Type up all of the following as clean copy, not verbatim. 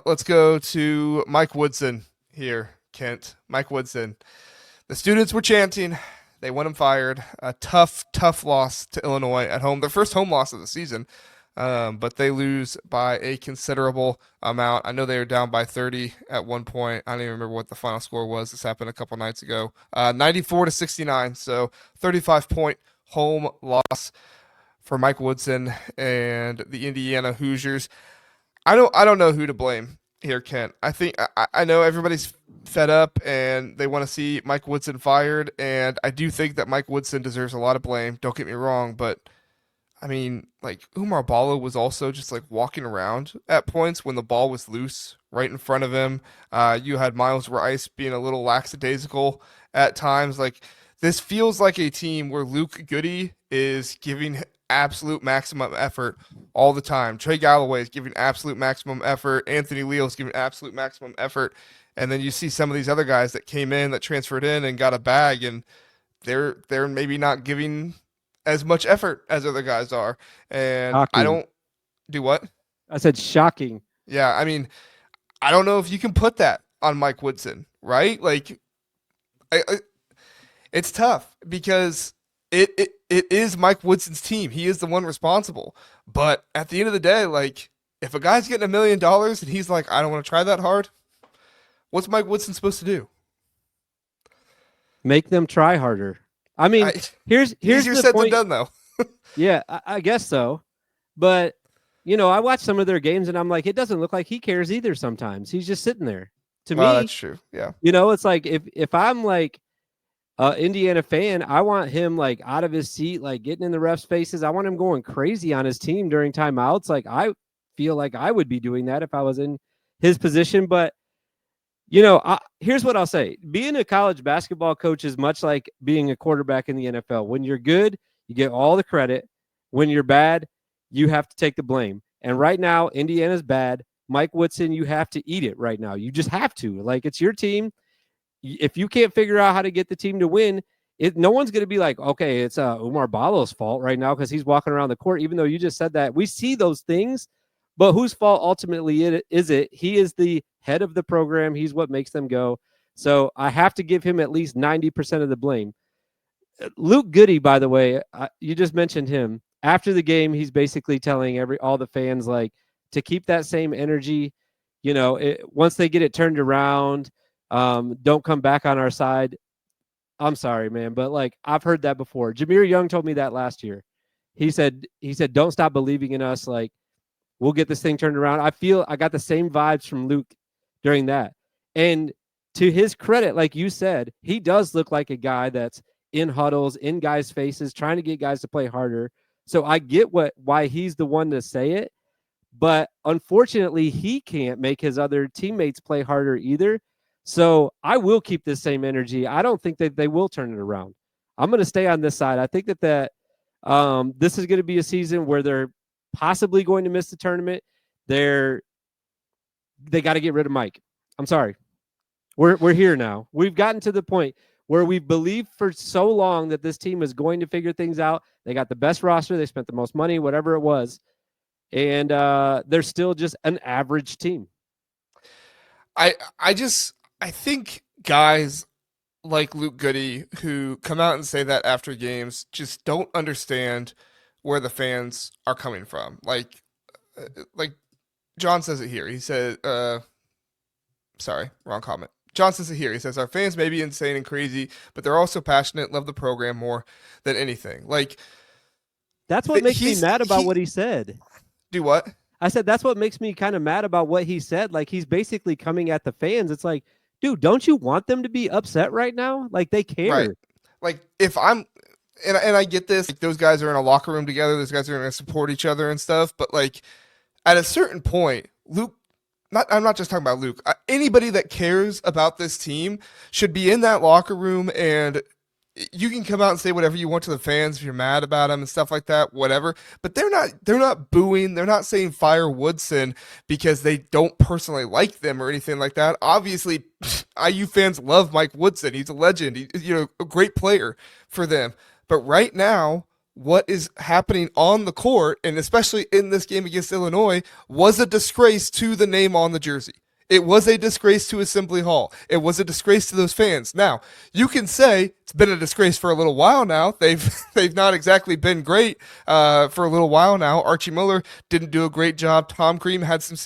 Let's go to Mike Woodson here, Kent. Mike Woodson. The students were chanting. They want him fired. A tough, tough loss to Illinois at home. Their first home loss of the season, but they lose by a considerable amount. I know they were down by 30 at one point. I don't even remember what the final score was. This happened a couple nights ago. 94 to 69. So 35-point home loss for Mike Woodson and the Indiana Hoosiers. I don't know who to blame here, Kent. I know everybody's fed up and they want to see Mike Woodson fired, and I do think that Mike Woodson deserves a lot of blame. Don't get me wrong, but I mean, like Umar Balo was also just like walking around at points when the ball was loose right in front of him. You had Miles Rice being a little lackadaisical at times. Like this feels like a team where Luke Goody is giving absolute maximum effort all the time. Trey Galloway is giving absolute maximum effort. Anthony Leal is giving absolute maximum effort. And then you see some of these other guys that came in, that transferred in and got a bag, and they're maybe not giving as much effort as other guys are. And I Shocking. don't do what? I said shocking. Yeah, I mean, I don't know if you can put that on Mike Woodson, right? Like, I it's tough because it is Mike Woodson's team. He is the one responsible. But at the end of the day, like if a guy's getting $1 million and he's like, I don't want to try that hard, what's Mike Woodson supposed to do? Make them try harder. I mean, I, here's easier the said than point. done, though. Yeah, I guess so. But I watch some of their games and I'm like, it doesn't look like he cares either. Sometimes he's just sitting there. To Well, me, that's true. Yeah. it's like if I'm like Indiana fan, I want him like out of his seat, like getting in the refs' faces. I want him going crazy on his team during timeouts. Like I feel like I would be doing that if I was in his position. But here's what I'll say: being a college basketball coach is much like being a quarterback in the NFL. When you're good, you get all the credit. When you're bad, you have to take the blame. And right now, Indiana's bad. Mike Woodson, you have to eat it right now. You just have to. Like it's your team. If you can't figure out how to get the team to win, no one's going to be like, okay, it's Umar Balo's fault right now because he's walking around the court, even though you just said that. We see those things, but whose fault ultimately is it? He is the head of the program. He's what makes them go. So I have to give him at least 90% of the blame. Luke Goody, by the way, you just mentioned him. After the game, he's basically telling all the fans like to keep that same energy. Once they get it turned around, don't come back on our side. I'm sorry, man, but like I've heard that before. Jameer Young told me that last year. He said, don't stop believing in us. Like we'll get this thing turned around. I feel I got the same vibes from Luke during that. And to his credit, like you said, he does look like a guy that's in huddles, in guys' faces, trying to get guys to play harder. So I get why he's the one to say it, but unfortunately, he can't make his other teammates play harder either. So I will keep this same energy. I don't think that they will turn it around. I'm going to stay on this side. I think that this is going to be a season where they're possibly going to miss the tournament. They got to get rid of Mike. I'm sorry. We're here now. We've gotten to the point where we've believed for so long that this team is going to figure things out. They got the best roster. They spent the most money, whatever it was. And they're still just an average team. I think guys like Luke Goody who come out and say that after games just don't understand where the fans are coming from. Like John says it here. He said, sorry, wrong comment. John says it here. He says, our fans may be insane and crazy, but they're also passionate, love the program more than anything. Like, that's what makes me he's, mad about he, what he said. do what? I said, that's what makes me kind of mad about what he said. Like, he's basically coming at the fans. It's like, dude, don't you want them to be upset right now? Like, they Right. care. Like, if I'm, and I get this, like, those guys are in a locker room together, those guys are going to support each other and stuff, but like, at a certain point, Luke, I'm not just talking about Luke. Anybody that cares about this team should be in that locker room, and you can come out and say whatever you want to the fans if you're mad about them and stuff like that, whatever. But they're not booing, they're not saying fire Woodson because they don't personally like them or anything like that. Obviously, IU fans love Mike Woodson. He's a legend. He's a great player for them. But right now, what is happening on the court, and especially in this game against Illinois, was a disgrace to the name on the jersey. It was a disgrace to Assembly Hall. It was a disgrace to those fans. Now, you can say it's been a disgrace for a little while now. They've not exactly been great for a little while now. Archie Miller didn't do a great job. Tom Crean had some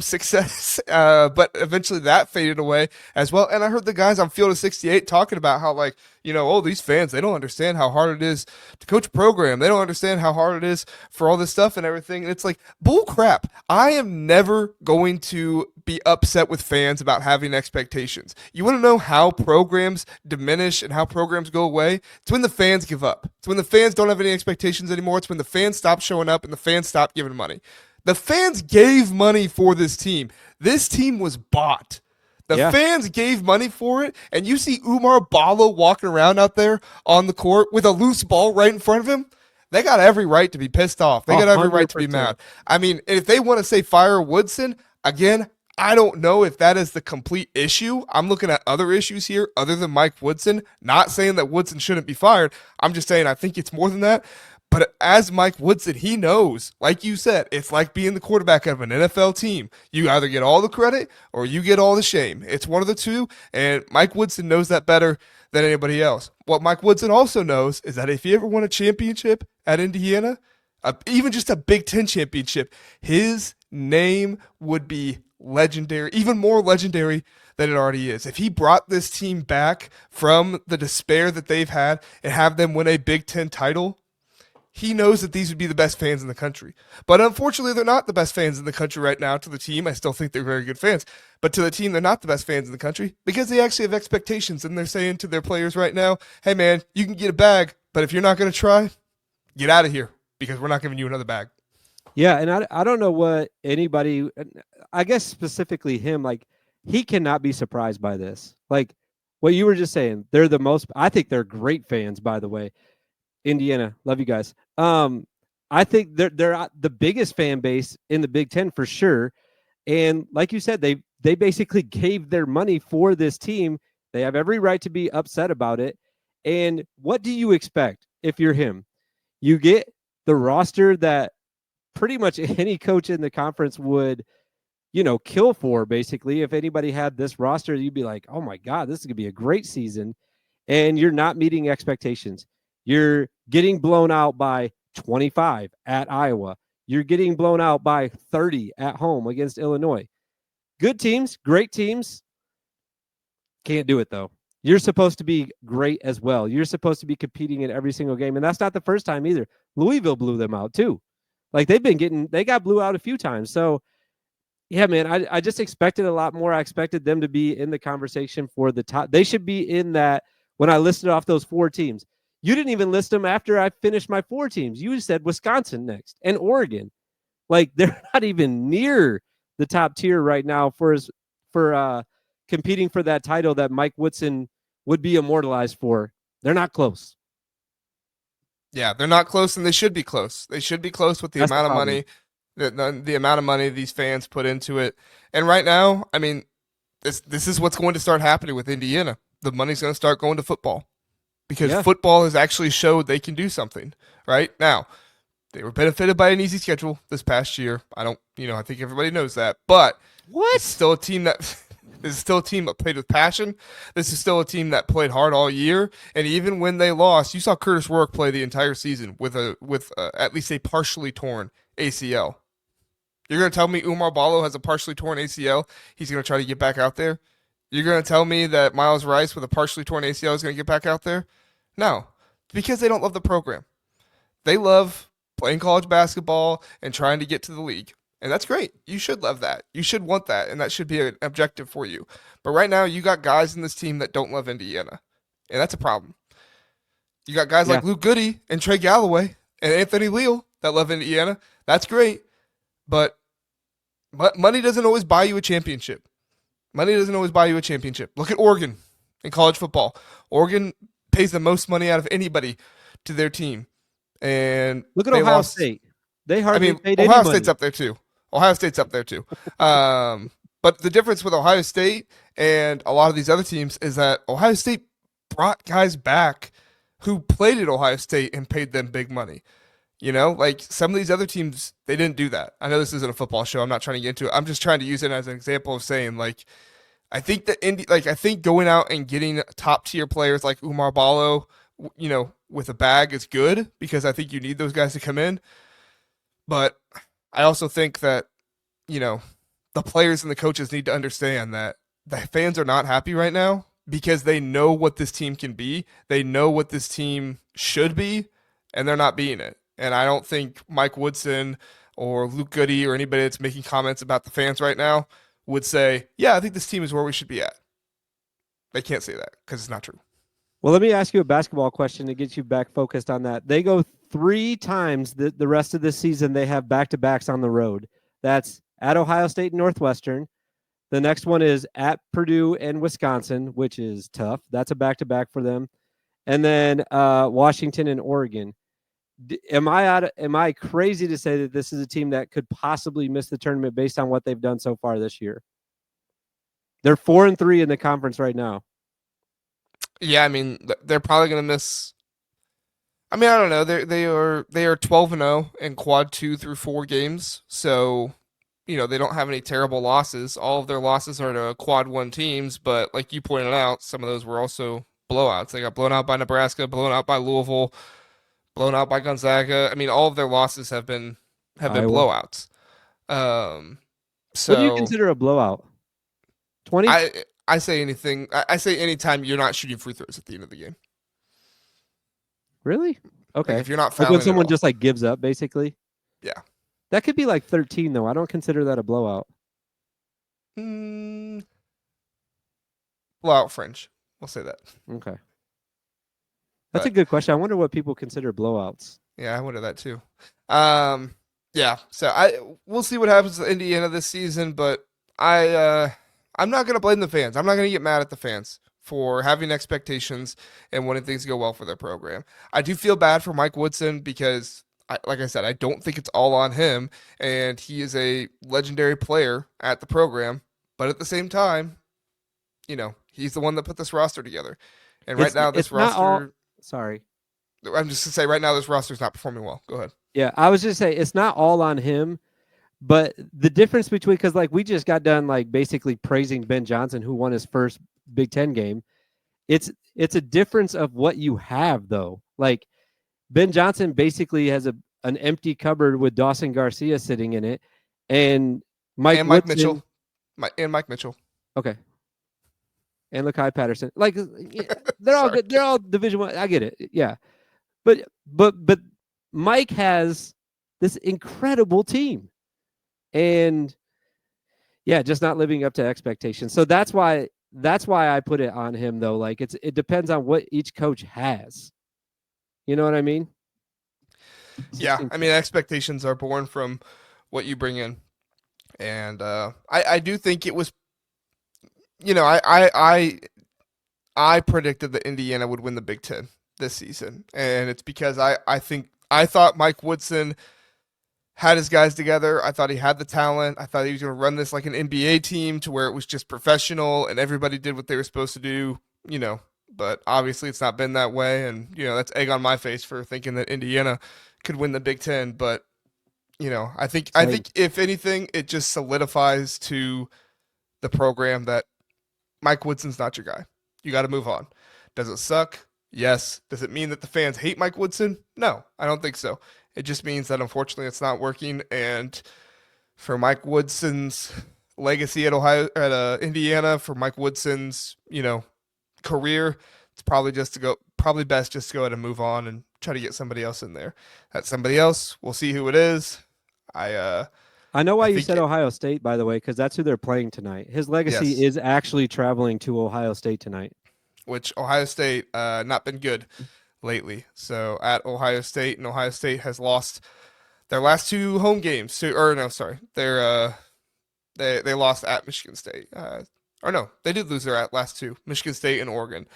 success, but eventually that faded away as well. And I heard the guys on Field of 68 talking about how, like, oh, these fans, they don't understand how hard it is to coach a program. They don't understand how hard it is for all this stuff and everything. And it's like, bull crap. I am never going to be upset with fans about having expectations. You want to know how programs diminish and how programs go away? It's when the fans give up. It's when the fans don't have any expectations anymore. It's when the fans stop showing up and the fans stop giving money. The fans gave money for this team. This team was bought. The fans gave money for it, and you see Umar Ballo walking around out there on the court with a loose ball right in front of him. They got every right to be pissed off. They got every right to be mad. I mean, if they want to say fire Woodson, again, I don't know if that is the complete issue. I'm looking at other issues here other than Mike Woodson. Not saying that Woodson shouldn't be fired. I'm just saying I think it's more than that. But as Mike Woodson, he knows, like you said, it's like being the quarterback of an NFL team. You either get all the credit or you get all the shame. It's one of the two, and Mike Woodson knows that better than anybody else. What Mike Woodson also knows is that if he ever won a championship at Indiana, even just a Big Ten championship, his name would be legendary, even more legendary than it already is. If he brought this team back from the despair that they've had and have them win a Big Ten title, he knows that these would be the best fans in the country. But unfortunately, they're not the best fans in the country right now to the team. I still think they're very good fans. But to the team, they're not the best fans in the country because they actually have expectations. And they're saying to their players right now, hey, man, you can get a bag, but if you're not going to try, get out of here because we're not giving you another bag. Yeah, and I don't know what anybody, I guess specifically him, like, he cannot be surprised by this. Like, what you were just saying, I think they're great fans, by the way. Indiana, love you guys. I think they're the biggest fan base in the Big Ten for sure. And like you said, they basically gave their money for this team. They have every right to be upset about it. And what do you expect if you're him? You get the roster that pretty much any coach in the conference would, kill for, basically. If anybody had this roster, you'd be like, oh my God, this is going to be a great season. And you're not meeting expectations. You're getting blown out by 25 at Iowa. You're getting blown out by 30 at home against Illinois. Good teams, great teams. Can't do it, though. You're supposed to be great as well. You're supposed to be competing in every single game. And that's not the first time either. Louisville blew them out, too. Like, they got blew out a few times. So, yeah, man, I just expected a lot more. I expected them to be in the conversation for the top. They should be in that when I listed off those 4 teams. You didn't even list them after I finished my 4 teams. You said Wisconsin next and Oregon. Like, they're not even near the top tier right now for competing for that title that Mike Woodson would be immortalized for. They're not close. Yeah, they're not close, and they should be close. They should be close with the amount of money, the amount of money these fans put into it. And right now, I mean, this is what's going to start happening with Indiana. The money's going to start going to football. Because football has actually showed they can do something right now. They were benefited by an easy schedule this past year. I think everybody knows that. But what? This is still a team that played with passion. This is still a team that played hard all year. And even when they lost, you saw Curtis Rourke play the entire season with at least a partially torn ACL. You're going to tell me Umar Ballo has a partially torn ACL? He's going to try to get back out there? You're going to tell me that Miles Rice with a partially torn ACL is going to get back out there? No, because they don't love the program. They love playing college basketball and trying to get to the league. And that's great. You should love that. You should want that, and that should be an objective for you. But right now, you got guys in this team that don't love Indiana, and that's a problem. You got guys like Luke Goody and Trey Galloway and Anthony Leal that love Indiana. That's great, but money doesn't always buy you a championship. Money doesn't always buy you a championship. Look at Oregon in college football. Oregon pays the most money out of anybody to their team. And look at Ohio State. They hardly paid any Ohio money. State's up there too. But the difference with Ohio State and a lot of these other teams is that Ohio State brought guys back who played at Ohio State and paid them big money. You know, like some of these other teams, they didn't do that. I know this isn't a football show. I'm not trying to get into it. I'm just trying to use it as an example of saying, like, I think that I think going out and getting top tier players like Umar Ballo, you know, with a bag is good because I think you need those guys to come in. But I also think that, you know, the players and the coaches need to understand that the fans are not happy right now because they know what this team can be. They know what this team should be, and they're not being it. And I don't think Mike Woodson or Luke Goody or anybody that's making comments about the fans right now would say, yeah, I think this team is where we should be at. They can't say that because it's not true. Well, let me ask you a basketball question to get you back focused on that. They go 3 times the rest of this season. They have back-to-backs on the road. That's at Ohio State and Northwestern. The next one is at Purdue and Wisconsin, which is tough. That's a back-to-back for them. And then Washington and Oregon. Am I crazy to say that this is a team that could possibly miss the tournament based on what they've done so far this year? They're 4-3 in the conference right now. Yeah, I mean, they're probably going to miss. I mean, I don't know. They are 12-0 in quad 2 through 4 games. So, you know, they don't have any terrible losses. All of their losses are to quad 1 teams, but like you pointed out, some of those were also blowouts. They got blown out by Nebraska, blown out by Louisville, blown out by Gonzaga. I mean, all of their losses have been Iowa. blowouts. What do you So consider a blowout? 20? I say anything. I say anytime you're not shooting free throws at the end of the game. Really? Okay. Like if you're not Like fouling when at someone all. just like gives up, basically. Yeah. That could be like 13, though. I don't consider that a blowout. Blowout fringe. We'll say that. Okay. That's But a good question. I wonder what people consider blowouts. yeah, I wonder that too. Yeah. So we'll see what happens to Indiana this season, but I'm not gonna blame the fans. I'm not gonna get mad at the fans for having expectations and wanting things to go well for their program. I do feel bad for Mike Woodson because like I said, I don't think it's all on him, and he is a legendary player at the program. But at the same time, you know, he's the one that put this roster together. And right now, this it's not all. roster, Sorry. I'm just gonna say, right now, this roster is not performing well. Go ahead. Yeah, I was just saying it's not all on him, but the difference between because like we just got done like basically praising Ben Johnson who won his first Big Ten game. It's a difference of what you have though. Like Ben Johnson basically has an empty cupboard with Dawson Garcia sitting in it, and Mike Mitchell, Mike Mitchell. Okay. And Lakai Patterson. Like they're all good. They're all Division I. I get it. Yeah. But Mike has this incredible team. And yeah, just not living up to expectations. So that's why I put it on him though. Like it depends on what each coach has. You know what I mean? Yeah, I mean expectations are born from what you bring in. And I do think it was, you know, I predicted that Indiana would win the Big Ten this season, and it's because I thought Mike Woodson had his guys together. I thought he had the talent. I thought he was going to run this like an NBA team to where it was just professional and everybody did what they were supposed to do, you know. But obviously, it's not been that way, and you know that's egg on my face for thinking that Indiana could win the Big Ten. But you know, I think if anything, it just solidifies to the program that Mike Woodson's not your guy. You got to move on. Does it suck? Yes. Does it mean that the fans hate Mike Woodson? No, I don't think so. It just means that unfortunately it's not working. And for Mike Woodson's legacy at Indiana, for Mike Woodson's, you know, career, it's probably best just to go ahead and move on and try to get somebody else in there. That somebody else, we'll see who it is. I know why you said Ohio State, by the way, because that's who they're playing tonight. His legacy is actually traveling to Ohio State tonight. Which Ohio State not been good lately. So at Ohio State, and Ohio State has lost their last 2 home games. They lost at Michigan State. They did lose their last 2, Michigan State and Oregon.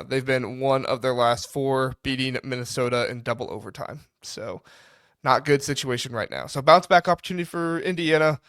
They've been one of their last 4, beating Minnesota in double overtime. So not good situation right now. So bounce back opportunity for Indiana.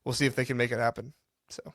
We'll see if they can make it happen.